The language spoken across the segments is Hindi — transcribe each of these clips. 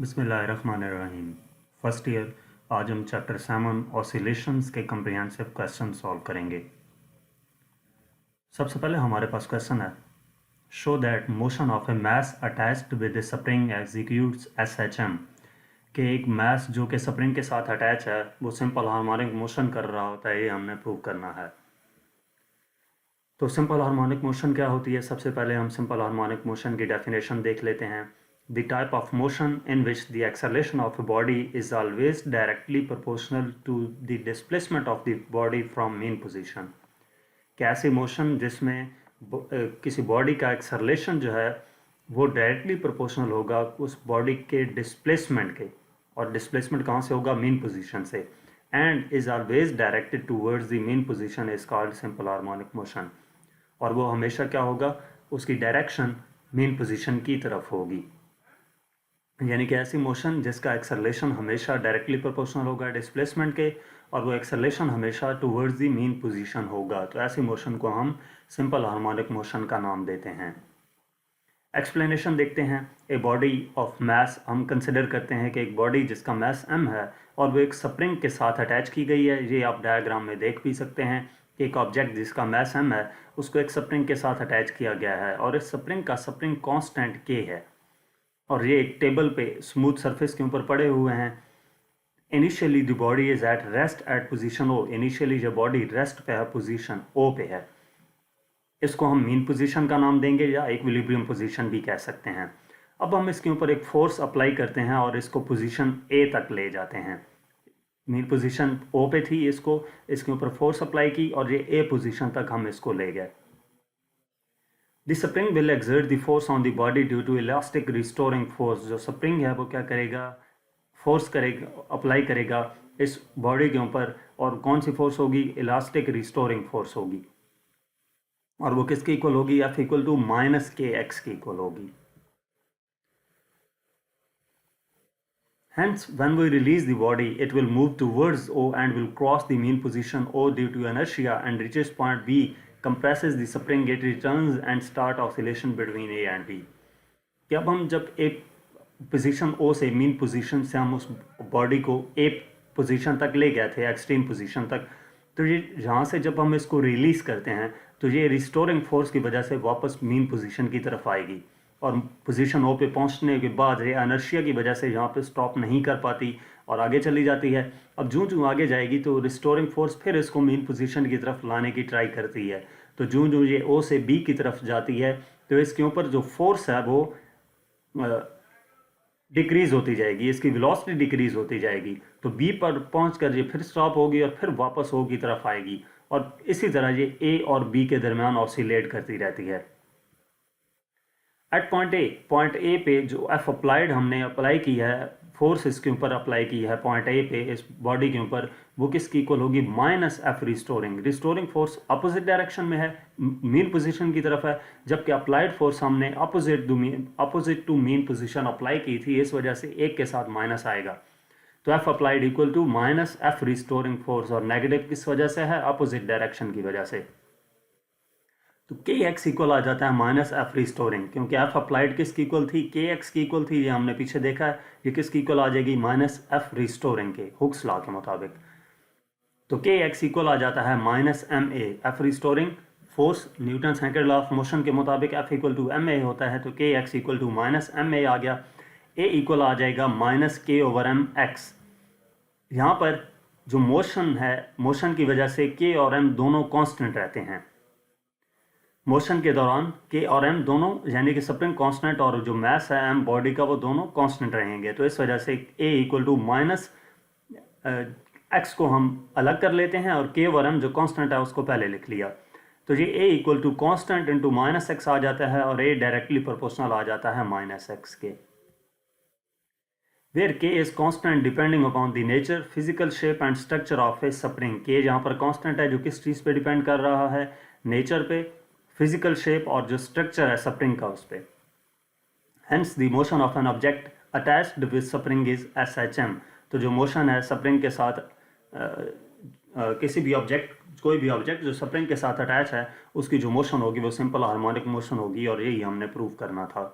बिस्मिल्लाहिर्रहमानिर्रहीम। First year. आज हम चैप्टर 7 ऑसिलेशंस के कम्प्रिहेंसिव क्वेश्चन सॉल्व करेंगे। सबसे पहले हमारे पास क्वेश्चन है, show that motion of A mass attached with A spring executes SHM। कि एक मास जो कि स्प्रिंग के साथ अटैच है वो सिंपल हार्मोनिक मोशन कर रहा होता है, ये हमने प्रूव करना है। तो सिंपल हार्मोनिक मोशन क्या होती है? सबसे पहले हम सिंपल हार्मोनिक मोशन की डेफिनेशन देख लेते हैं। The type of motion in which the acceleration of a body is always directly proportional to the displacement of the body from mean position। कि ऐसी मोशन जिसमें किसी बॉडी का एक्सेलरेशन जो है वो डायरेक्टली प्रोपोर्शनल होगा उस बॉडी के डिस्प्लेसमेंट के, और डिस्प्लेसमेंट कहाँ से होगा? मीन पोजीशन से। And is always directed towards the mean position is called simple harmonic motion. और वो हमेशा क्या होगा? उसकी डायरेक्शन मीन पोजीशन की तरफ होगी। यानी कि ऐसी मोशन जिसका एक्सेलरेशन हमेशा डायरेक्टली प्रोपोर्शनल होगा डिस्प्लेसमेंट के, और वो एक्सेलरेशन हमेशा टूवर्ड्स द मीन पोजीशन होगा, तो ऐसी मोशन को हम सिंपल हार्मोनिक मोशन का नाम देते हैं। एक्सप्लेनेशन देखते हैं। ए बॉडी ऑफ मास, हम कंसिडर करते हैं कि एक बॉडी जिसका मास m है और वो एक स्प्रिंग के साथ अटैच की गई है। ये आप डायग्राम में देख भी सकते हैं कि एक ऑब्जेक्ट जिसका मास m है उसको एक स्प्रिंग के साथ अटैच किया गया है, और इस स्प्रिंग का स्प्रिंग कांस्टेंट k है, और ये एक टेबल पे स्मूथ सरफेस के ऊपर पड़े हुए हैं। Initially the body is at rest at position O। Initially जो बॉडी रेस्ट पे है पोजीशन O पे है, इसको हम मीन पोजीशन का नाम देंगे या इक्विलिब्रियम पोजीशन भी कह सकते हैं। अब हम इसके ऊपर एक फोर्स अप्लाई करते हैं और इसको पोजीशन A तक ले जाते हैं। मीन पोजीशन O पे थी, इसके ऊपर फोर्स अप्लाई की और ये A पोजीशन तक हम इसको ले गए। The spring will exert the force on the body due to elastic restoring force। जो स्प्रिंग है वो क्या करेगा? फोर्स करेगा, अप्लाई करेगा इस बॉडी के ऊपर, और कौन सी फोर्स होगी? इलास्टिक रिस्टोरिंग फोर्स होगी, और वो किसके इक्वल होगी? F इक्वल टू -kx के इक्वल होगी। Hence, when we release the body, it will move towards O and will cross the mean position O due to inertia and reaches point B, compresses the spring, it returns and start oscillation between A and B। कि अब हम जब एक पोजीशन O से, मीन पोजीशन से हम उस बॉडी को A पोजीशन तक ले गए थे, एक्सट्रीम पोजीशन तक, तो ये यहाँ से जब हम इसको रिलीज़ करते हैं तो ये रिस्टोरिंग फोर्स की वजह से वापस मीन पोजीशन की तरफ आएगी, और पोजीशन O पे पहुँचने के बाद ये इनर्शिया की वजह से यहाँ पे स्टॉप नहीं कर पाती और आगे चली जाती है। अब जूँ आगे जाएगी तो रिस्टोरिंग फोर्स फिर इसको मीन पोजीशन की तरफ लाने की ट्राई करती है। तो जूँ ये O से B की तरफ जाती है तो इसके ऊपर जो फोर्स है वो डिक्रीज़ होती जाएगी, इसकी वेलोसिटी डिक्रीज़ होती जाएगी। तो B पर पहुँचकर ये फिर स्टॉप होगी और फिर वापस O की तरफ आएगी, और इसी तरह ये A और B के दरमियान ऑसिलेट करती रहती है। एट पॉइंट ए पे जो F अप्लाइड हमने अप्लाई की है, फोर्स इसके ऊपर अप्लाई की है पॉइंट ए पे इस बॉडी के ऊपर, वो किसकी इक्वल होगी? -F restoring. Restoring force opposite direction में है, मीन पोजीशन की तरफ है, जबकि अप्लाइड फोर्स हमने opposite to mean position apply की थी, इस वजह से एक के साथ माइनस आएगा। तो F applied equal to -F restoring force, और नेगेटिव किस वजह से है? अपोजिट डायरेक्शन की वजह से। तो kx इक्वल आ जाता है -F रिस्टोरिंग, क्योंकि F अप्लाइड किसकी इक्वल थी? kx की इक्वल थी, ये हमने पीछे देखा है। ये किसकी इक्वल आ जाएगी? -F रिस्टोरिंग के, हुक्स लॉ के मुताबिक। तो kx इक्वल आ जाता है -ma। F restoring force Newton second law of motion के मुताबिक F इक्वल टू ma होता है, तो kx इक्वल टू -ma आ गया। a इक्वल आ जाएगा -k/mx। यहाँ पर जो मोशन है, मोशन की वजह से k और m दोनों कांस्टेंट रहते हैं। मोशन के दौरान k और m दोनों, यानी कि स्प्रिंग कांस्टेंट और जो मास है m बॉडी का, वो दोनों कांस्टेंट रहेंगे। तो इस वजह से a इक्वल टू -x को हम अलग कर लेते हैं और k और m जो कांस्टेंट है उसको पहले लिख लिया। तो ये a equal to constant into -x आ जाता है, और a डायरेक्टली प्रोपोर्शनल आ जाता है -x के। Where k is constant depending upon the nature, physical shape and structure of a spring। k जहाँ पर कांस्टेंट है जो किस चीज़ पे डिपेंड कर रहा है? नेचर पे, फिजिकल शेप और जो स्ट्रक्चर है स्प्रिंग का उस पर। Hence the motion of an object attached with spring is SHM। तो जो मोशन है स्प्रिंग के साथ, किसी भी ऑब्जेक्ट, कोई भी ऑब्जेक्ट जो स्प्रिंग के साथ अटैच है उसकी जो मोशन होगी वो सिंपल हार्मोनिक मोशन होगी, और यही हमने प्रूव करना था।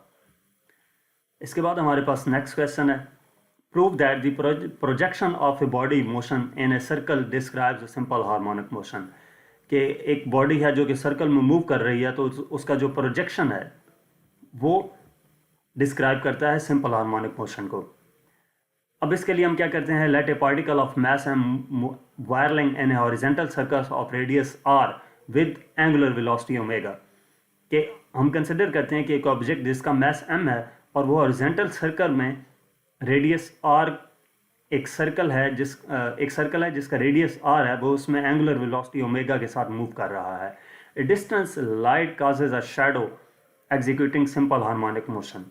इसके बाद हमारे पास नेक्स्ट क्वेश्चन है, prove that the projection of a body motion in a circle describes a simple harmonic motion. कि एक बॉडी है जो कि सर्कल में मूव कर रही है तो उसका जो प्रोजेक्शन है वो डिस्क्राइब करता है सिंपल हार्मोनिक मोशन को. अब इसके लिए हम क्या करते हैं, let a particle of mass M whirling in a horizontal circle of radius R with angular velocity omega. कि हम कंसिडर करते हैं कि एक ऑब्जेक्ट जिसका मास m है और वो हॉरिजॉन्टल सर्कल में रेडियस r एक सर्कल है जिसका रेडियस r है, वो उसमें एंगुलर वेलोसिटी ओमेगा के साथ मूव कर रहा है. ए distance light causes a shadow executing simple harmonic motion.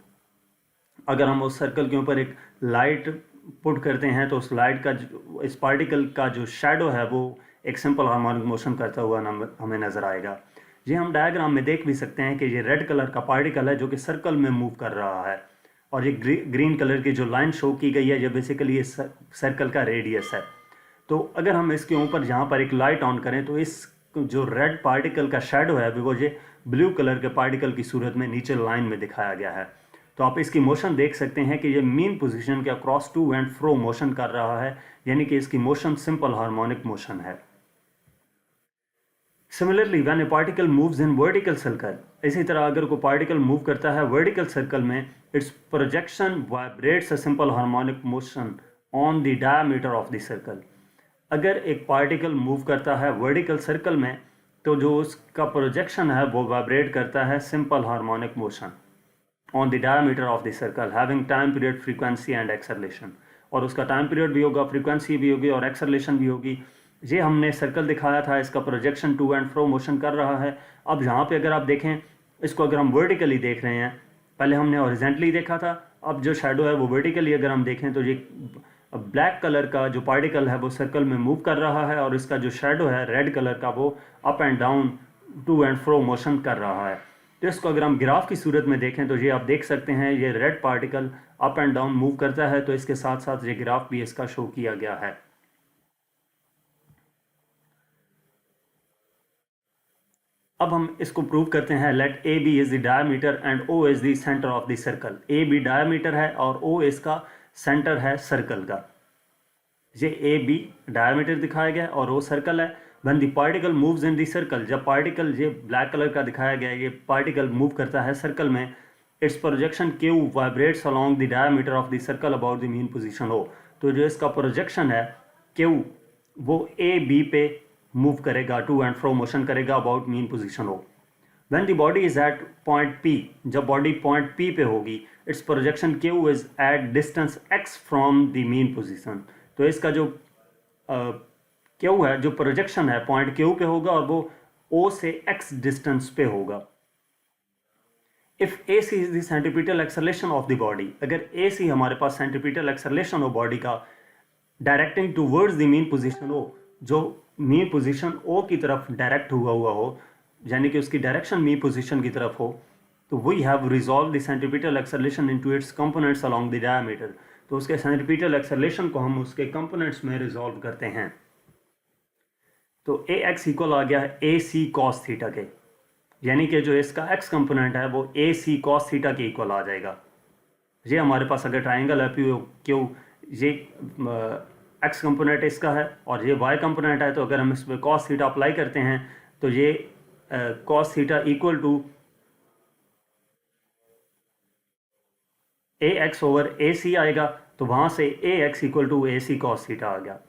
अगर हम उस सर्कल के ऊपर एक लाइट पुट करते हैं तो उस लाइट का इस पार्टिकल का जो शैडो है वो एक सिंपल हार्मोनिक मोशन करता हुआ हमें नज़र आएगा. ये हम डायग्राम में देख भी सकते हैं कि ये रेड कलर का पार्टिकल है जो कि सर्कल में मूव कर रहा है और ये ग्रीन कलर की जो लाइन शो की गई है ये बेसिकली इस सर्कल का रेडियस है. तो अगर हम इसके ऊपर यहाँ पर एक लाइट ऑन करें तो इस जो रेड पार्टिकल का शैडो है वो ये ब्लू कलर के पार्टिकल की सूरत में नीचे लाइन में दिखाया गया है. तो आप इसकी मोशन देख सकते हैं कि ये मीन पोजीशन के across to and fro motion कर रहा है, यानी कि इसकी मोशन सिंपल हार्मोनिक मोशन है. Similarly when a particle moves in vertical circle, इसी तरह अगर कोई पार्टिकल मूव करता है वर्टिकल सर्कल में, its projection vibrates a simple harmonic motion on the diameter of the circle. अगर एक पार्टिकल मूव करता है वर्टिकल सर्कल में तो जो उसका प्रोजेक्शन है वो वाइब्रेट करता है simple harmonic motion on the diameter of the circle having time period, frequency and acceleration. और उसका टाइम पीरियड भी होगा, फ्रीक्वेंसी भी होगी और एक्सेलरेशन भी होगी. ये हमने सर्कल दिखाया था, इसका projection to and fro motion कर रहा है. अब यहाँ पे अगर आप देखें इसको, अगर हम वर्टिकली देख रहे हैं, पहले हमने हॉरिजॉन्टली देखा था, अब जो शैडो है वो वर्टिकली अगर हम देखें तो ये ब्लैक कलर का जो पार्टिकल है वो सर्कल में मूव कर रहा है और इसका जो शैडो है रेड कलर का वो up and down to and fro motion कर रहा है. तो इसको अगर हम ग्राफ की सूरत में देखें तो ये आप देख सकते हैं ये red particle up and down move करता है, तो इसके साथ साथ ये ग्राफ भी इसका शो किया गया है. अब हम इसको प्रूव करते हैं. Let A B is the diameter and O is the centre of the circle. A B diameter है और ओ इसका सेंटर है सर्कल का. ये ए बी डायमीटर दिखाया गया और ओ सर्कल है. When the particle moves in the circle, जब पार्टिकल ये ब्लैक कलर का दिखाया गया है, ये पार्टिकल मूव करता है सर्कल में, its projection Q vibrates along the diameter of the circle about the mean position O. तो जो इसका प्रोजेक्शन है क्यू वो ए बी पे मूव करेगा, टू एंड फ्रो मोशन करेगा about mean position O. When the body is at point P, जब बॉडी पॉइंट पी पे होगी, its projection Q is at distance X from the mean position. तो इसका जो क्यू है, जो प्रोजेक्शन है पॉइंट क्यू पे होगा और वो ओ से एक्स डिस्टेंस पे होगा. If A C is the centripetal acceleration of the body, अगर ए सी हमारे पास सेंट्रीपिटल एक्सेलरेशन हो बॉडी का directing towards the mean position O, जो मीन पोजीशन ओ की तरफ डायरेक्ट हुआ हो, यानी कि उसकी डायरेक्शन मीन पोजीशन की तरफ हो, तो we have resolve the centripetal acceleration into its components along the diameter. तो उसके सेंट्रीपिटल एक्सेलरेशन को हम उसके कंपोनेंट्स में रिजॉल्व करते हैं. तो ए एक्स इक्वल आ गया है ए सी कॉस थीटा के, यानी कि जो इसका एक्स कंपोनेंट है वो ए सी कॉस थीटा के इक्वल आ जाएगा. ये हमारे पास अगर ट्राइंगल है पी क्यू, ये एक्स कंपोनेंट इसका है और ये वाई कंपोनेंट है, तो अगर हम इस पर कॉस थीटा अप्लाई करते हैं तो ये cos theta equal to A X over A C आएगा. तो वहाँ से A X equal to A C cos theta आ गया.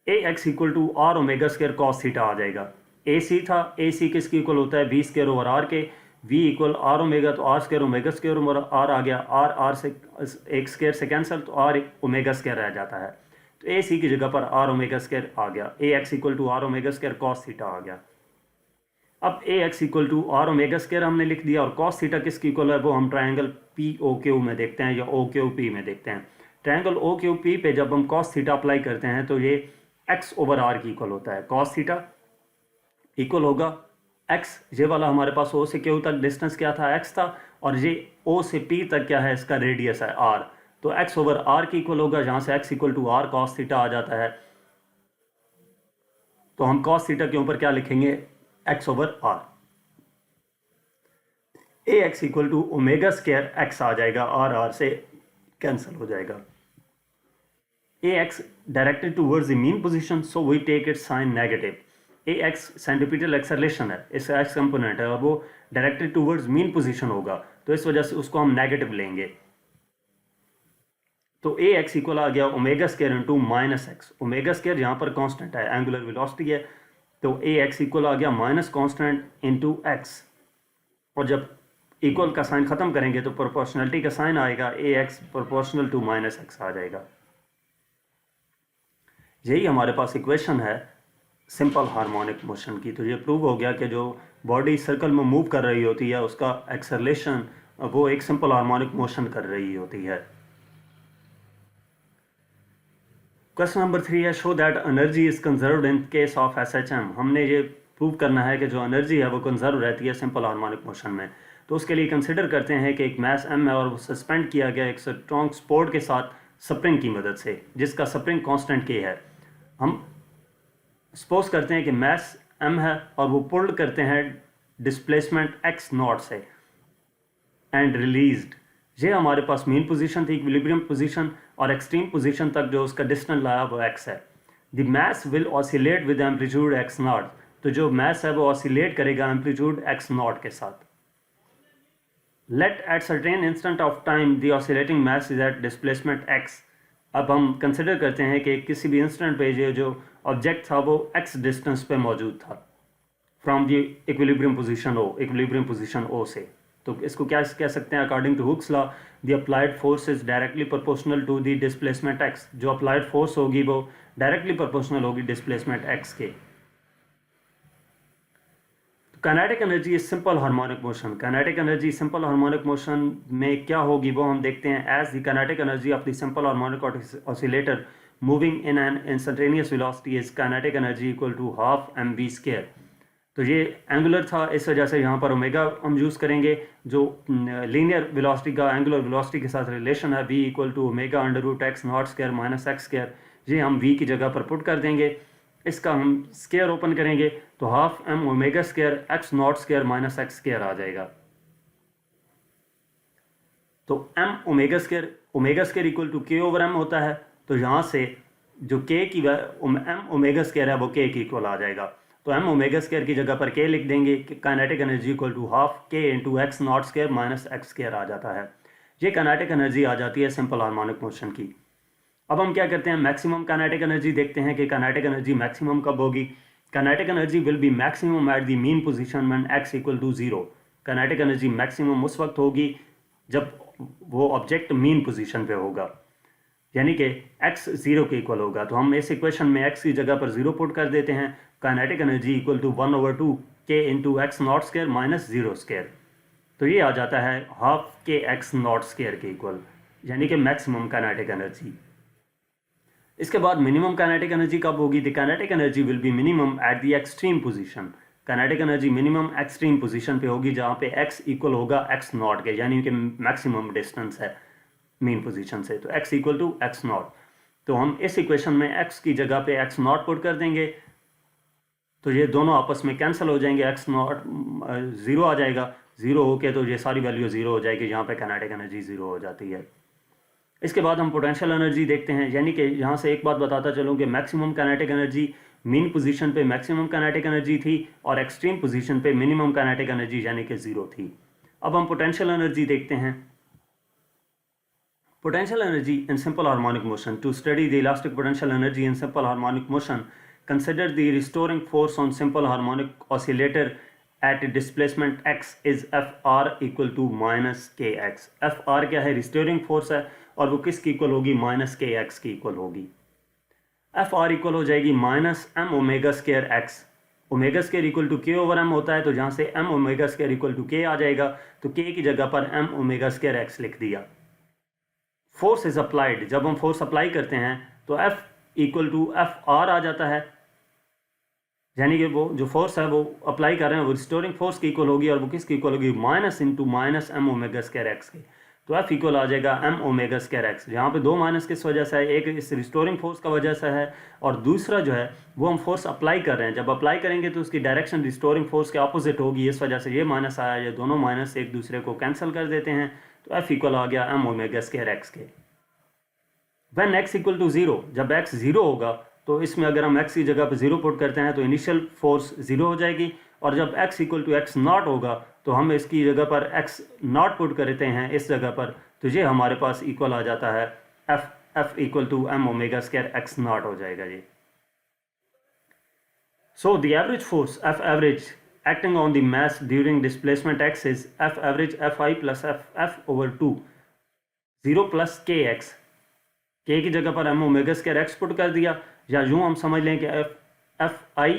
A X equal to R omega square cos theta आ जाएगा. ए सी था, ए सी किसके इक्वल होता है वी स्क्वायर ओवर आर के, वी इक्वल आर ओमेगा, तो R square omega square over R आ गया. आर आर से एक स्क्वायर से कैंसिल, तो आर ओमेगा स्क्वायर रह जाता है. तो ए सी की जगह पर आर ओमेगा स्क्वायर आ गया. A X equal to R omega square cos theta आ गया. अब A X equal to R omega square हमने लिख दिया और कॉस थीटा किसकी इक्वल है वो हम ट्राइंगल पी ओ क्यू में देखते हैं या ओ क्यू पी में देखते हैं. ट्राइंगल ओ क्यू पी पे जब हम कॉस थीटा अप्लाई करते हैं तो ये एक्स ओवर आर की इक्वल होता है. कॉस थीटा इक्वल होगा एक्स, ये वाला हमारे पास ओ से क्यू तक डिस्टेंस क्या था एक्स था, और ये ओ से पी तक क्या है इसका रेडियस है आर, तो एक्स ओवर आर की इक्वल होगा, जहाँ से X equal to R cos theta आ जाता है. तो हम कॉस थीटा के ऊपर क्या लिखेंगे X over R. A X equal to omega square X आ जाएगा, आर आर से कैंसिल हो जाएगा. A X directed towards the mean position, so we take it sign negative. A X centripetal acceleration है, इस एक्स कंपोनेंट है और वो डायरेक्टेड टूवर्ड्स मीन पोजीशन होगा, तो इस वजह से उसको हम नेगेटिव लेंगे. तो ए एक्स इक्वल आ गया omega square into minus x. Omega square यहाँ पर कांस्टेंट है, एंगुलर वेलोसिटी है, तो ए एक्स इक्वल आ गया माइनस कांस्टेंट इंटू एक्स. और जब इक्वल का साइन खत्म करेंगे तो प्रोपोर्शनलिटी का साइन आएगा, A X proportional to minus X आ जाएगा. यही हमारे पास इक्वेशन है सिंपल हार्मोनिक मोशन की. तो ये प्रूव हो गया कि जो बॉडी सर्कल में मूव कर रही होती है उसका एक्सेलरेशन वो एक सिंपल हार्मोनिक मोशन कर रही होती है. क्वेश्चन नंबर 3 है, show that energy is conserved in case of SHM. हमने ये प्रूव करना है कि जो एनर्जी है वो कंजर्व रहती है सिंपल हार्मोनिक मोशन में. तो उसके लिए कंसिडर करते हैं कि एक मास m है और वो सस्पेंड किया गया एक स्ट्रॉन्ग सपोर्ट के साथ स्प्रिंग की मदद से, जिसका स्प्रिंग कांस्टेंट k है. हम सपोज करते हैं कि मास m है और वो पुल्ड करते हैं डिस्प्लेसमेंट x नॉट से एंड रिलीज्ड. ये हमारे पास मेन पोजीशन थी, इक्विलिब्रियम पोजीशन, और एक्सट्रीम पोजीशन तक जो उसका डिस्टेंस लाया वो x है. The mass will oscillate with amplitude x not. तो जो मास है वो ऑसिलेट करेगा एम्पलीट्यूड x नॉट के साथ. Let at certain instant of time the oscillating mass is at displacement x. अब हम कंसिडर करते हैं कि किसी भी इंस्टेंट पे जो ऑब्जेक्ट था वो x डिस्टेंस पे मौजूद था from the equilibrium position o, equilibrium position o से. तो इसको क्या कह सकते हैं, according to Hooke's law the applied force is directly proportional to the displacement x. जो अप्लाइड फोर्स होगी वो डायरेक्टली प्रोपोर्शनल होगी डिस्प्लेसमेंट x के. Kinetic energy is simple harmonic motion. Kinetic energy simple harmonic motion में क्या होगी वो हम देखते हैं. As the kinetic energy of the simple harmonic oscillator moving in an instantaneous velocity is kinetic energy equal to half mv square. तो ये एंगुलर था, इस वजह से यहाँ पर ओमेगा हम यूज़ करेंगे. जो लीनियर वेलोसिटी का एंगुलर वेलोसिटी के साथ रिलेशन है v equal to omega under root x not square minus x square, ये हम v की जगह पर पुट कर देंगे. इसका हम स्क्वायर ओपन करेंगे तो half m omega square X not square minus x square आ जाएगा. तो m omega square equal to k over m होता है. तो यहाँ से जो k की m ओमेगा स्क्वायर है वो k की इक्वल आ जाएगा. तो m ओमेगा स्क्वायर की जगह पर k लिख देंगे. Kinetic energy equal to half k into x not square minus x square आ जाता है. ये काइनेटिक एनर्जी आ जाती है सिंपल हार्मोनिक मोशन की. अब हम क्या करते हैं, मैक्सिमम काइनेटिक एनर्जी देखते हैं कि काइनेटिक एनर्जी मैक्सिमम कब होगी. Kinetic energy will be maximum at the mean position when x equal to 0. Kinetic energy maximum उस वक्त होगी जब वो ऑब्जेक्ट मीन पोजीशन पे होगा, यानी कि x 0 के इक्वल होगा. तो हम इस इक्वेशन में x की जगह पर 0 पुट कर देते हैं. Kinetic energy equal to 1/2 k into x not square minus 0 square. तो ये आ जाता है half k x not square के इक्वल, यानी कि मैक्सिमम काइनेटिक एनर्जी. इसके बाद मिनिमम काइनेटिक एनर्जी कब होगी. The kinetic energy will be minimum at the extreme position. Kinetic energy minimum extreme position पे होगी जहाँ पे x इक्वल होगा x नॉट के, यानी कि मैक्सिमम डिस्टेंस है मीन पोजीशन से. तो x equal to x naught. तो हम इस इक्वेशन में x की जगह पे x नॉट पुट कर देंगे तो ये दोनों आपस में कैंसिल हो जाएंगे. x नॉट 0 आ जाएगा, 0 होके तो ये सारी वैल्यू 0 हो जाएगी, यहाँ पे काइनेटिक एनर्जी 0 हो जाती है. इसके बाद हम पोटेंशियल एनर्जी देखते हैं, यानी कि यहाँ से एक बात बताता चलूँ कि maximum kinetic energy mean position पे मैक्सिमम काइनेटिक एनर्जी थी और एक्सट्रीम पोजीशन पे मिनिमम काइनेटिक एनर्जी यानी कि 0 थी. अब हम पोटेंशियल एनर्जी देखते हैं. Potential energy in simple harmonic motion. To study the elastic potential energy in simple harmonic motion consider the restoring force on simple harmonic oscillator at displacement x is Fr equal to minus k x. Fr क्या है, रिस्टोरिंग फोर्स है और वो किसकी इक्वल होगी, माइनस के एक्स की इक्वल होगी. Fr इक्वल हो जाएगी minus m omega square x. Omega square equal to k over m होता है, तो जहाँ से m omega square equal to k आ जाएगा तो k की जगह पर m ओमेगा स्क्वायर एक्स लिख दिया. Force is applied. जब हम फोर्स अप्लाई करते हैं तो F इक्वल टू Fr आ जाता है, यानी कि वो जो फोर्स है वो अप्लाई कर रहे हैं वो रिस्टोरिंग फोर्स की इक्वल होगी और वो किसकी इक्वल होगी, minus into minus m omega square x के. तो F इक्वल आ जाएगा m ओमेगा स्क्वायर x। यहाँ पे दो माइनस किस वजह से है, एक इस रिस्टोरिंग फोर्स का वजह से है और दूसरा जो है वो हम फोर्स अप्लाई कर रहे हैं। जब अप्लाई करेंगे तो उसकी डायरेक्शन रिस्टोरिंग फोर्स के ऑपोजिट होगी, इस वजह से ये माइनस आया, ये दोनों माइनस एक दूसरे को कैंसिल कर देते हैं। तो F इक्वल आ गया m ओमेगा स्क्वायर x के। व्हेन x इक्वल टू 0, जब x 0 होगा तो इसमें अगर हम x की जगह पर 0 पुट करते हैं तो इनिशियल फोर्स 0 हो जाएगी, और जब x equal to x naught होगा तो हम इसकी जगह पर x नॉट पुट करते हैं इस जगह पर, तो ये हमारे पास इक्वल आ जाता है f equal to m omega square x nought हो जाएगा जी। So the average force F average acting on the mass during displacement x is F average Fi plus F over 2 0 plus kx। k की जगह पर m omega square x put कर दिया, या यूँ हम समझ लें कि Fi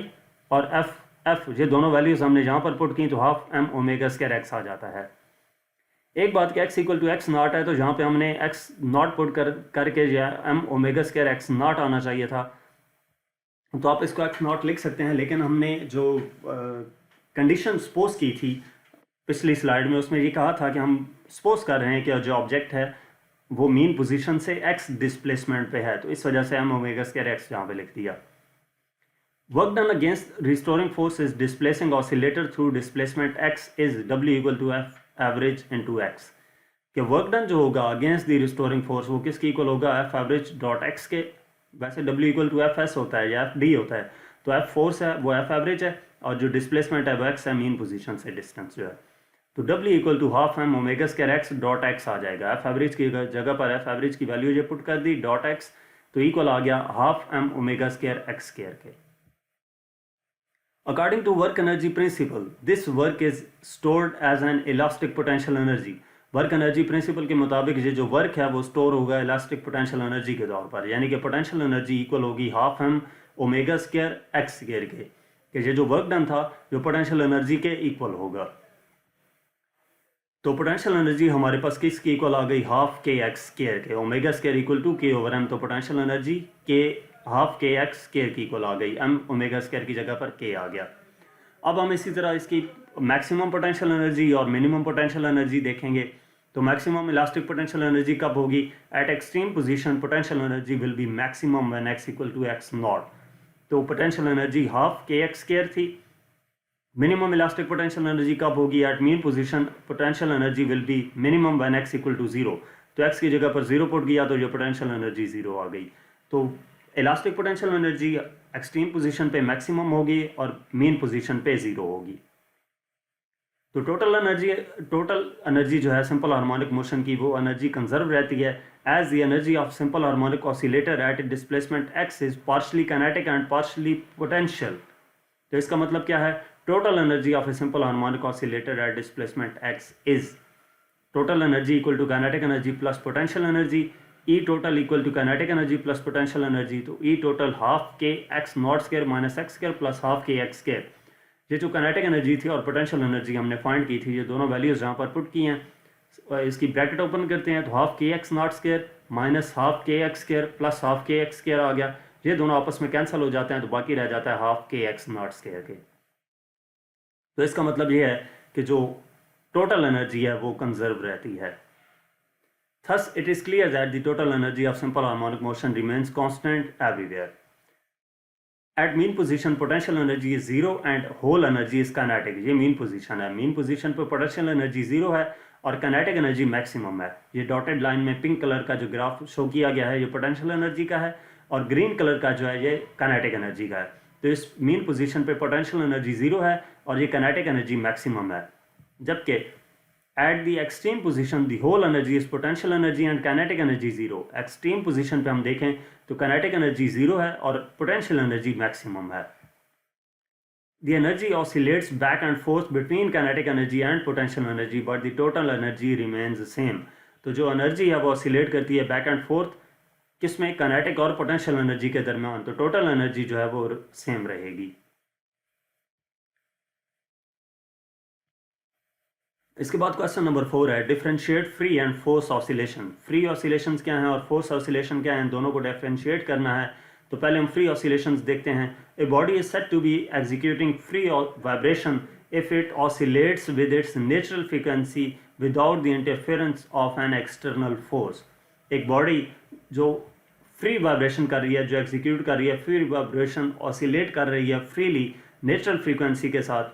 और F ये दोनों वैल्यूज़ हमने यहाँ पर पुट की तो half m omega square x आ जाता है। एक बात कि x equal to x naught है तो यहाँ पे हमने x नॉट पुट करके m omega square x naught आना चाहिए था, तो आप इसको x नॉट लिख सकते हैं। लेकिन हमने जो कंडीशन सपोज की थी पिछली स्लाइड में, उसमें ये कहा था कि हम सपोज कर रहे हैं कि जो ऑब्जेक्ट है वो मीन पोजीशन से x डिस्प्लेसमेंट पे है, तो इस वजह से m ओमेगा स्क्वायर x यहाँ पे लिख दिया। Work done against restoring force is displacing oscillator through displacement x is w equal to F average into x। कि वर्क डन जो होगा अगेंस्ट द रिस्टोरिंग फोर्स वो किसकी इक्वल होगा, F एवरेज डॉट x के। वैसे w इक्वल टू Fs होता है या Fd होता है, तो F फोर्स है वो F एवरेज है और जो डिस्प्लेसमेंट है वो x है मीन पोजीशन से डिस्टेंस जो है। तो w equal to half m omega square x dot x आ जाएगा। F एवरेज की जगह पर F एवरेज की वैल्यू ये पुट कर दी डॉट x, तो इक्वल आ गया half m omega square x square के। According to work energy principle this work is stored as an elastic potential energy. Work energy principle के मुताबिक ये जो वर्क है वो स्टोर होगा इलास्टिक पोटेंशियल एनर्जी के तौर पर, यानी कि पोटेंशियल एनर्जी इक्वल होगी half m omega square x square के, कि ये जो वर्क डन था जो पोटेंशियल एनर्जी के इक्वल होगा। तो पोटेंशियल एनर्जी हमारे पास किसकी इक्वल आ गई, हाफ के एक्स स्क्वायर के। ओमेगा स्क्वायर इक्वल टू के ओवर एम, तो पोटेंशियल एनर्जी के हाफ के एक्स स्क्वायर की इक्वल आ गई, एम ओमेगा स्क्वायर की जगह पर के आ गया। अब हम इसी तरह इसकी मैक्सिमम पोटेंशियल एनर्जी और मिनिमम पोटेंशियल एनर्जी देखेंगे। तो मैक्सिमम इलास्टिक पोटेंशियल एनर्जी कब होगी, at extreme position potential energy will be maximum when x equal to x naught. तो पोटेंशियल एनर्जी हाफ के एक्स स्क्वायर थी। मिनिमम इलास्टिक पोटेंशियल एनर्जी कब होगी, at mean position potential energy will be minimum when x equal to 0। तो एक्स की जगह पर 0 पुट किया तो ये पोटेंशियल एनर्जी 0 आ गई। तो elastic potential energy extreme position पे मैक्सिमम होगी और मीन पोजीशन पे 0 होगी। तो टोटल एनर्जी जो है सिंपल हार्मोनिक मोशन की वो एनर्जी कंजर्व रहती है, as the energy of simple harmonic oscillator at displacement x is partially kinetic and partially potential. तो इसका मतलब क्या है, total energy of a simple harmonic oscillator at displacement x is total energy equal to kinetic energy plus potential energy, E total equal to kinetic energy plus potential energy, तो E total half k x naught square minus x square plus half k x square। ये जो kinetic energy थी और potential energy हमने फाइंड की थी, ये दोनों वैल्यूज यहाँ पर पुट की हैं। इसकी ब्रैकेट ओपन करते हैं तो half k x not square minus half k x square plus half k x square आ गया। ये दोनों आपस में कैंसिल हो जाते हैं तो बाकी रह जाता है half k x not square के। तो इसका मतलब ये है कि जो टोटल एनर्जी है वो कंजर्व रहती है। Thus it is clear that the total energy of simple harmonic motion remains constant everywhere. At mean position potential energy is 0 and whole energy is kinetic। ये mean position है, mean position पे potential energy 0 है और kinetic energy maximum है। ये डॉटेड लाइन में पिंक कलर का जो ग्राफ शो किया गया है ये पोटेंशियल एनर्जी का है और ग्रीन कलर का जो है ये kinetic एनर्जी का है। तो इस मीन पोजीशन पे पोटेंशियल एनर्जी 0 है और ये काइनेटिक एनर्जी मैक्सिमम है, जबकि at the extreme position the whole energy is potential energy and kinetic energy 0। Extreme position पे हम देखें तो काइनेटिक एनर्जी 0 है और पोटेंशियल एनर्जी मैक्सिमम है। The energy oscillates back and forth between kinetic energy and potential energy but the total energy remains same. तो जो एनर्जी है वो ऑसिलेट करती है बैक एंड फोर्थ किसमें, काइनेटिक और पोटेंशियल एनर्जी के दरमियान, तो टोटल एनर्जी जो है वो सेम रहेगी। इसके बाद क्वेश्चन नंबर 4 है, differentiate free and force oscillation. Free oscillations क्या हैं और फोर्स ऑसिलेशन क्या हैं, दोनों को डिफरेंशिएट करना है। तो पहले हम फ्री ऑसिलेशंस देखते हैं। A body is said to be executing free vibration if it oscillates with its natural frequency without the interference of an external force. एक बॉडी जो फ्री वाइब्रेशन कर रही है, जो एग्जीक्यूट कर रही है, फ्री वाइब्रेशन ऑसिलेट कर रही है फ्रीली नेचुरल फ्रीक्वेंसी के साथ,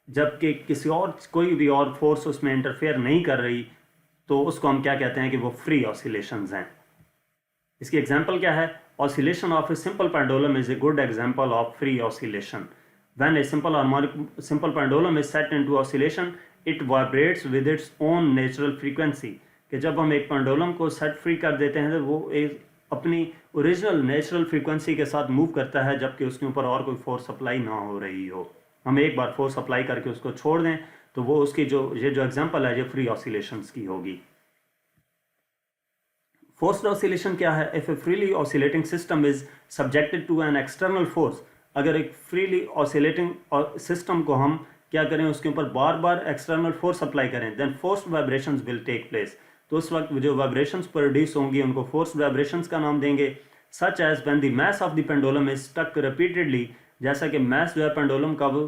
जबकि किसी और कोई भी और फोर्स उसमें इंटरफेयर नहीं कर रही, तो उसको हम क्या कहते हैं कि वो फ्री ऑसिलेशंस हैं. इसकी एग्जांपल क्या है? Oscillation of a simple pendulum is a good example of free oscillation. When a simple pendulum is set into oscillation, it vibrates with its own natural frequency. कि जब हम एक पेंडुलम को सेट फ्री कर देते हैं तो वो एक अपनी ओरिजिनल नेचुरल फ्रीक्वेंसी के साथ मूव करता है, जबकि उसके ऊपर और कोई फोर्स अप्लाई ना हो रही हो. हम एक बार फोर्स अप्लाई करके उसको छोड़ दें तो वो उसकी जो एग्जांपल है ये फ्री ऑसिलेशंस की होगी. फोर्स्ड ऑसिलेशन क्या है? If a freely oscillating system is subjected to an external force. अगर एक फ्रीली ऑसिलेटिंग सिस्टम को हम क्या करें, उसके ऊपर बार बार एक्सटर्नल फोर्स अप्लाई करें, then forced vibrations will take place. तो उस वक्त जो वाइब्रेशंस प्रोड्यूस होंगी उनको फोर्स्ड वाइब्रेशंस का नाम देंगे. Such as when the mass of the pendulum is stuck repeatedly. जैसा कि मास जो है पेंडुलम का वो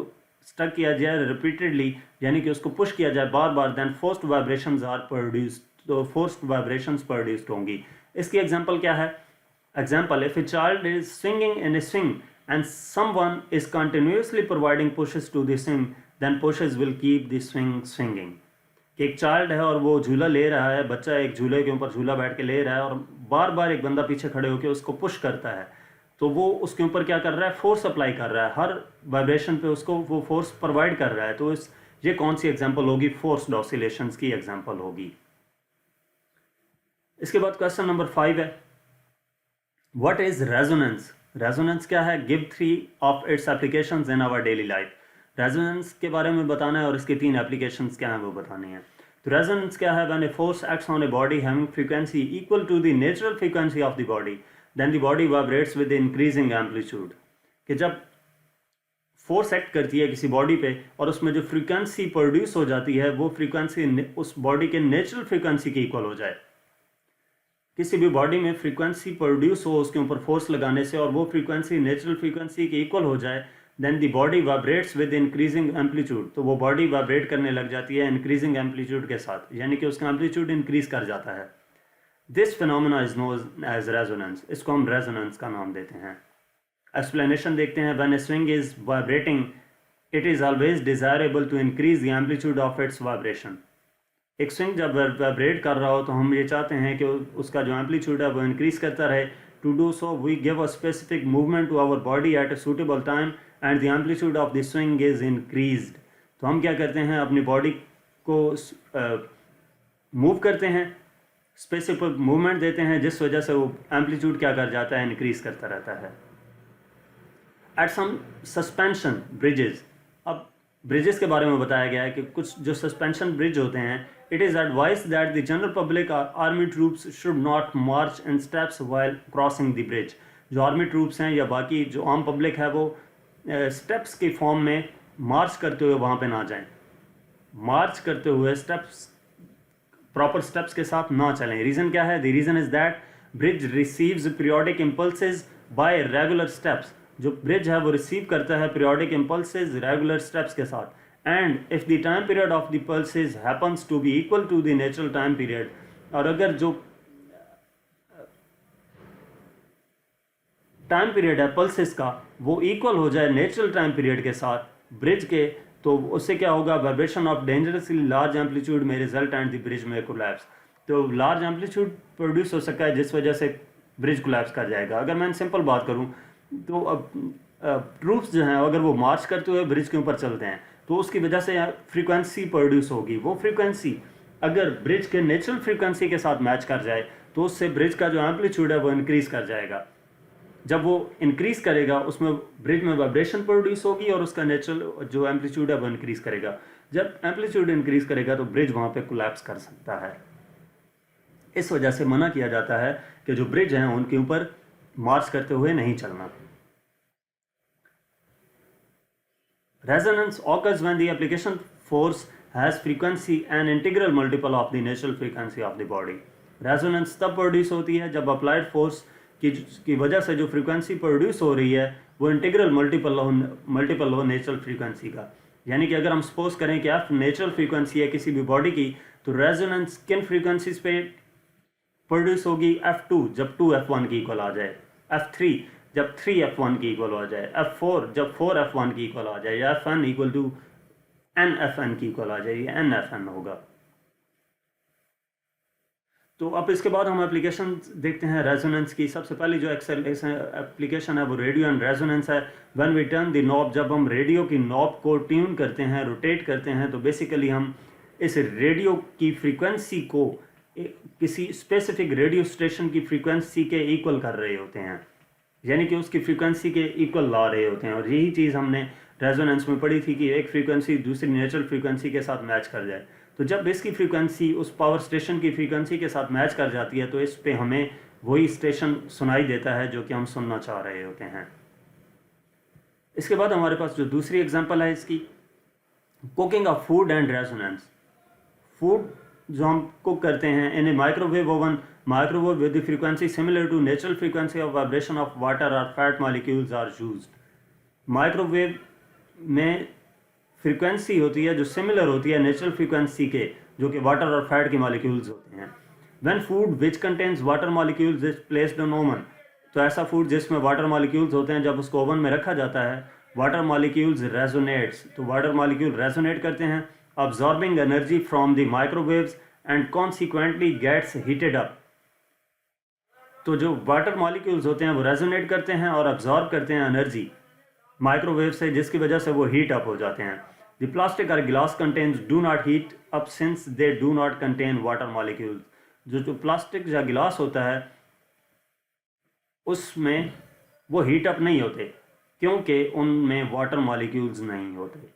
स्टक किया जाए रिपीटेडली, यानी कि उसको पुश किया जाए बार बार, then forced vibrations are produced. तो फोर्स्ड वाइब्रेशंस प्रोड्यूस्ड होंगी. इसकी एग्जांपल क्या है? Example, if a child is swinging in a swing and someone is continuously providing pushes to the swing, then pushes will keep the swing swinging. कि एक चाइल्ड है और वो झूला ले रहा है, बच्चा एक झूले के ऊपर झूला बैठ के ले रहा है और बार बार एक बंदा पीछे खड़े होकर उसको पुश करता है, तो वो उसके ऊपर क्या कर रहा है? फोर्स अप्लाई कर रहा है. हर वाइब्रेशन पे उसको वो फोर्स प्रोवाइड कर रहा है. तो ये कौन सी एग्जांपल होगी? फोर्स्ड ऑसिलेशंस की एग्जांपल होगी. इसके बाद क्वेश्चन नंबर 5 है, व्हाट इज रेजोनेंस? रेजोनेंस क्या है? Give 3 of its applications in our daily life. Resonance के बारे में बताना है और इसकी 3 एप्लीकेशंस क्या हैं वो बतानी है. तो रेजोनेंस क्या है? When a force acts on a body having frequency equal to the natural frequency of the body, then the body vibrates with increasing amplitude. कि जब फोर्स एक्ट करती है किसी बॉडी पे और उसमें जो फ्रीक्वेंसी प्रोड्यूस हो जाती है वो फ्रीक्वेंसी उस बॉडी के नेचुरल फ्रीक्वेंसी के इक्वल हो जाए. किसी भी बॉडी में फ्रीक्वेंसी प्रोड्यूस हो उसके ऊपर फोर्स लगाने से और वो फ्रीक्वेंसी नेचुरल फ्रीक्वेंसी के इक्वल हो जाए, then the body vibrates with increasing amplitude. तो वो बॉडी वाइब्रेट करने लग जाती है इंक्रीजिंग एम्पलीट्यूड के साथ, यानी कि उसका एम्पलीट्यूड इंक्रीज कर जाता है. This phenomena is known as resonance. इसको हम रेजोनेंस का नाम देते हैं. एक्सप्लेनेशन देखते हैं. When a swing is vibrating, it is always desirable to increase the amplitude of its vibration. एक स्विंग जब वाइब्रेट कर रहा हो तो हम ये चाहते हैं कि उसका जो एम्पलीट्यूड है वो इंक्रीज करता रहे. To do so we give a specific movement to our body at a suitable time and the amplitude of the swing is increased. तो हम क्या करते हैं? अपनी बॉडी को मूव करते हैं, स्पेसिफिक मूवमेंट देते हैं, जिस वजह से वो एम्पलीट्यूड क्या कर जाता है? इंक्रीज करता रहता है. At some suspension bridges. अब ब्रिजेस के बारे में बताया गया है कि कुछ जो सस्पेंशन ब्रिज होते हैं, it is advise that the general public army troops should not March in steps while crossing the bridge. जो आर्मी ट्रूप्स हैं या बाकी जो आम पब्लिक है वो स्टेप्स के फॉर्म में मार्च करते हुए वहाँ पे ना जाएं. मार्च करते हुए स्टेप्स, प्रॉपर स्टेप्स के साथ ना चलें. रीज़न क्या है? The reason is that bridge receives periodic impulses bye regular steps. जो ब्रिज है वो रिसीव करता है पीरियोडिक इम्पल्सेस रेगुलर स्टेप्स के साथ. And if the time period of the pulses happens to be equal to the natural time period, और अगर जो टाइम पीरियड है पल्सेस का वो इक्वल हो जाए नेचुरल टाइम पीरियड के साथ ब्रिज के, तो उससे क्या होगा? Vibration of dangerously large amplitude में रिजल्ट एंड द ब्रिज में कोलैप्स. तो लार्ज एम्पलीट्यूड प्रोड्यूस हो सकता है जिस वजह से ब्रिज कोलैप्स कर जाएगा. अगर मैं सिंपल बात करूं तो अब ट्रूप्स जो हैं अगर वो मार्च करते हुए ब्रिज के ऊपर चलते हैं तो उसकी वजह से फ्रीक्वेंसी प्रोड्यूस होगी. वो फ्रीक्वेंसी अगर ब्रिज के नेचुरल फ्रीक्वेंसी के साथ मैच कर जाए तो उससे ब्रिज का जो एम्पलीट्यूड है वो इंक्रीज कर जाएगा. जब वो इंक्रीज करेगा उसमें ब्रिज में वाइब्रेशन प्रोड्यूस होगी और उसका नेचुरल जो एम्पलीट्यूड है वो इंक्रीज करेगा. जब एम्पलीट्यूड इंक्रीज करेगा तो ब्रिज वहाँ पे कोलैप्स कर सकता है. इस वजह से मना किया जाता है कि जो ब्रिज हैं उनके ऊपर मार्च करते हुए नहीं चलना. Resonance occurs when the application force has frequency an integral multiple of the natural frequency of the body. Resonance तब प्रोड्यूस होती है जब अप्लाइड फोर्स की वजह से जो फ्रीक्वेंसी प्रोड्यूस हो रही है वो इंटीग्रल मल्टीपल हो नेचुरल फ्रीक्वेंसी का. यानी कि अगर हम सपोज करें कि एफ नेचुरल फ्रीक्वेंसी है किसी भी बॉडी की, तो रेजोनेंस किन फ्रीक्वेंसीज पे प्रोड्यूस होगी? F2 जब 2 F1 की इक्वल आ जाए, F3 जब 3 F1 की इक्वल आ जाए, F4 जब 4 F1 की इक्वल आ जाए, या Fn equal to n Fn की इक्वल आ जाए, या n Fn होगा। तो अब इसके बाद हम एप्लीकेशन देखते हैं रेजोनेंस की। सबसे पहली जो एप्लीकेशन है वो रेडियो एंड रेजोनेंस है। When we turn the knob, जब हम रेडियो की नॉब को ट्यून करते हैं, रोटेट करते हैं, तो बेसिकली हम इस रेडियो की फ्रीक्वेंसी को किसी स्पेसिफिक रेडियो स्टेशन की फ्रीक्वेंसी के इक्वल कर रहे होते हैं, यानी कि उसकी फ्रीक्वेंसी के इक्वल ला रहे होते हैं। और यही चीज़ हमने रेजोनेंस में पढ़ी थी कि एक फ्रीक्वेंसी दूसरी नेचुरल फ्रीक्वेंसी के साथ मैच कर जाए। तो जब इसकी फ्रीक्वेंसी उस पावर स्टेशन की फ्रीक्वेंसी के साथ मैच कर जाती है, तो इस पे हमें वही स्टेशन सुनाई देता है जो कि हम सुनना चाह रहे होते हैं। इसके बाद हमारे पास जो दूसरी एग्जांपल है इसकी, cooking of food and resonance. Food जो हम कुक करते हैं in a microwave oven, microwave with the frequency similar to natural frequency of vibration of water और fat molecules are used. Microwave में फ्रीक्वेंसी होती है जो सिमिलर होती है नेचुरल फ्रीक्वेंसी के, जो कि वाटर और फैट के मॉलिक्यूल्स होते हैं। When food which contains water molecules is placed in oven, तो ऐसा फूड जिसमें वाटर मॉलिक्यूल्स होते हैं, जब उसको ओवन में रखा जाता है, वाटर मॉलिक्यूल्स रेजोनेट्स, तो वाटर मॉलिक्यूल रेजोनेट करते हैं, absorbing energy from the microwaves and consequently gets heated up। तो जो वाटर मॉलिक्यूल्स होते हैं वो रेजोनेट करते हैं और अब्जॉर्ब करते हैं एनर्जी माइक्रोवेव से, जिसकी वजह से वो हीट अप हो जाते हैं। द प्लास्टिक और glass contains do not heat up since they do not contain water molecules. जो प्लास्टिक या गिलास होता है उसमें वो हीट अप नहीं होते क्योंकि उनमें वाटर मॉलिक्यूल्स नहीं होते।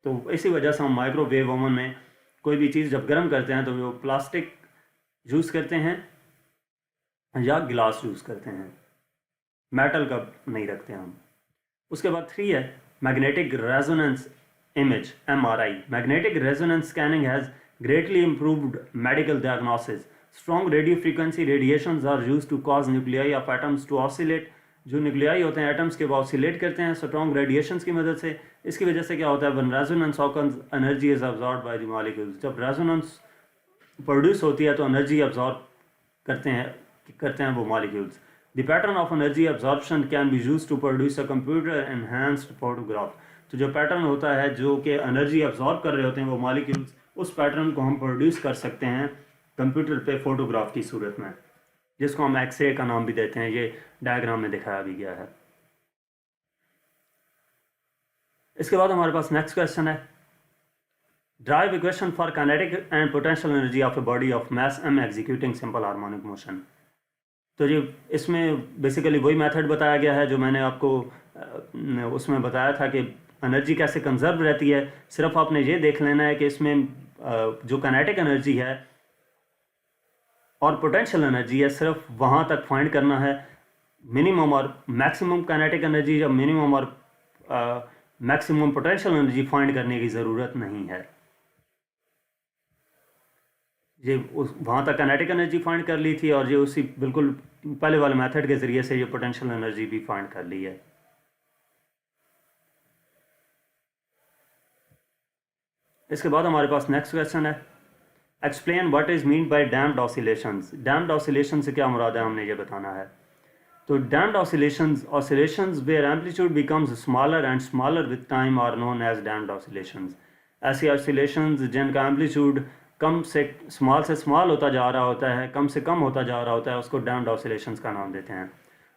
तो इसी वजह से हम माइक्रोवेव ओवन में कोई भी चीज़ जब गर्म करते हैं तो वो प्लास्टिक यूज़ करते हैं या गिलास यूज़ करते हैं, मेटल का नहीं रखते हम। उसके बाद 3 है magnetic resonance image, MRI। Magnetic resonance scanning has greatly improved medical diagnosis. Strong radio frequency radiations are used to cause nuclei of atoms to oscillate. जो न्यूक्लियाई होते हैं एटम्स के वो ऑसिलेट करते हैं स्ट्रॉन्ग रेडिएशंस की मदद से। इसकी वजह से क्या होता है, when resonance occurs energy is absorbed by the molecules. जब रेजोनेंस प्रोड्यूस होती है तो एनर्जी अब्सॉर्ब करते हैं वो molecules. The pattern of energy absorption can be used to produce a computer enhanced photograph. तो जो पैटर्न होता है जो कि एनर्जी अब्सॉर्ब कर रहे होते हैं वो मॉलिक्यूल्स, उस पैटर्न को हम प्रोड्यूस कर सकते हैं कंप्यूटर पे फोटोग्राफ की सूरत में, जिसको हम एक्सरे का नाम भी देते हैं। ये डायग्राम में दिखाया भी गया है। इसके बाद हमारे पास नेक्स्ट क्वेश्चन है, drive equation for kinetic and potential energy of a body of mass m executing simple harmonic motion. तो ये इसमें बेसिकली वही मेथड बताया गया है जो मैंने आपको उसमें बताया था कि एनर्जी कैसे कंजर्व रहती है। सिर्फ आपने ये देख लेना है कि इसमें जो काइनेटिक एनर्जी है और पोटेंशियल एनर्जी है, सिर्फ वहाँ तक फाइंड करना है। मिनिमम और मैक्सिमम काइनेटिक एनर्जी या मिनिमम और मैक्सिमम पोटेंशियल एनर्जी फाइंड करने की ज़रूरत नहीं है। ये वहाँ तक काइनेटिक एनर्जी फाइंड कर ली थी और ये उसी बिल्कुल पहले वाले मेथड के ज़रिए से ये पोटेंशियल एनर्जी भी फाइंड कर ली है। इसके बाद हमारे पास नेक्स्ट क्वेश्चन है, explain what is mean by damped oscillations. Damped oscillation से क्या मुराद है, हमने ये बताना है। तो damped oscillations where amplitude becomes smaller and smaller with time are known as damped oscillations. ऐसी ऑसिलेशंस जिनका एम्पलीट्यूड कम से स्मॉल होता जा रहा होता है, कम से कम होता जा रहा होता है, उसको डैम्प्ड ऑसिलेशंस का नाम देते हैं।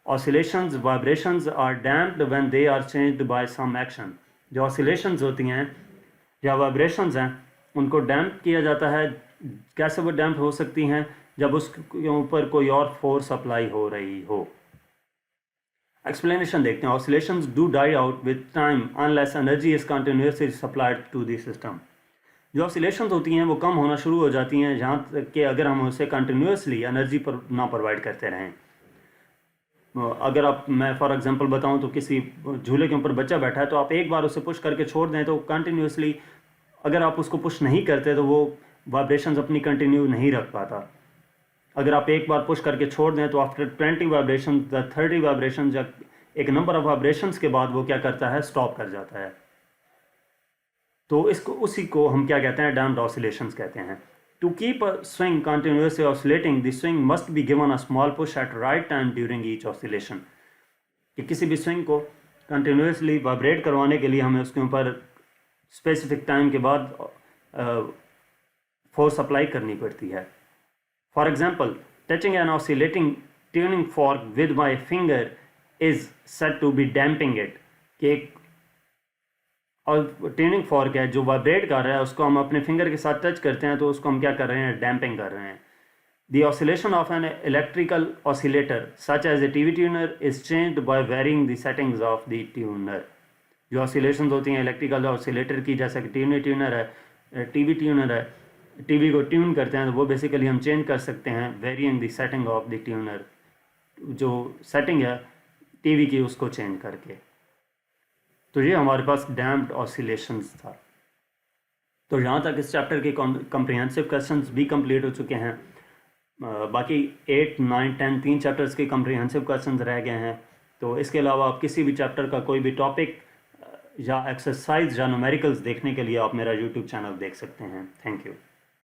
Oscillations vibrations are damped when they are changed by some action. जो ऑसिलेशंस होती हैं या वाइब्रेशंस हैं उनको डैम्प किया जाता है। कैसे वो डैम्प हो सकती हैं, जब उसके ऊपर कोई और फोर्स अप्लाई हो रही हो। एक्सप्लेनेशन देखते हैं, oscillations do die out with time unless energy is continuously supplied to the system. जो ऑसिलेशंस होती हैं वो कम होना शुरू हो जाती हैं जहाँ तक कि अगर हम उसे कंटिन्यूसली एनर्जी पर ना प्रोवाइड करते रहें। अगर आप, मैं फॉर एग्जांपल बताऊं तो किसी झूले के ऊपर बच्चा बैठा है तो आप एक बार उसे पुश करके छोड़ दें तो कंटिन्यूसली, अगर आप उसको पुश नहीं करते तो वो वाइब्रेशंस अपनी कंटिन्यू नहीं रख पाता। अगर आप एक बार पुश करके छोड़ दें तो आफ्टर 20 वाइब्रेशन, 30 वाइब्रेशन या एक नंबर ऑफ वाइब्रेशंस के बाद वो क्या करता है, स्टॉप कर जाता है। तो इसको उसी को हम क्या कहते हैं, डैम्प्ड ऑसिलेशंस कहते हैं। To keep a swing continuously oscillating the swing must be given a small push at right time during each oscillation. कि किसी भी स्विंग को कंटिन्यूसली वाइब्रेट करवाने के लिए हमें उसके ऊपर स्पेसिफिक टाइम के बाद फोर्स अप्लाई करनी पड़ती है। For example, touching an oscillating tuning fork with my finger is set to be damping it. कि एक और ट्यूनिंग फॉर्क है जो वाइब्रेट कर रहा है, उसको हम अपने फिंगर के साथ टच करते हैं तो उसको हम क्या कर रहे हैं, डैम्पिंग कर रहे हैं। The oscillation of an electrical oscillator such as a TV tuner is changed by varying the settings of the tuner। जो oscillations होती हैं इलेक्ट्रिकल ऑसिलेटर की, जैसा कि ट्यूनर है, टीवी ट्यूनर है, टीवी को ट्यून करते हैं, तो वो बेसिकली हम चेंज कर सकते हैं varying the setting of the tuner. जो सेटिंग है टीवी की उसको चेंज करके। तो ये हमारे पास डैम्प्ड ऑसिलेशंस था। तो यहाँ तक इस चैप्टर के कॉम्प्रिहेंसिव क्वेश्चंस भी कंप्लीट हो चुके हैं। बाकी 8, 9, 10 तीन चैप्टर्स के कॉम्प्रिहेंसिव क्वेश्चंस रह गए हैं। तो इसके अलावा आप किसी भी चैप्टर का कोई भी टॉपिक या एक्सरसाइज या न्यूमेरिकल्स देखने के लिए आप मेरा यूट्यूब चैनल देख सकते हैं। Thank you.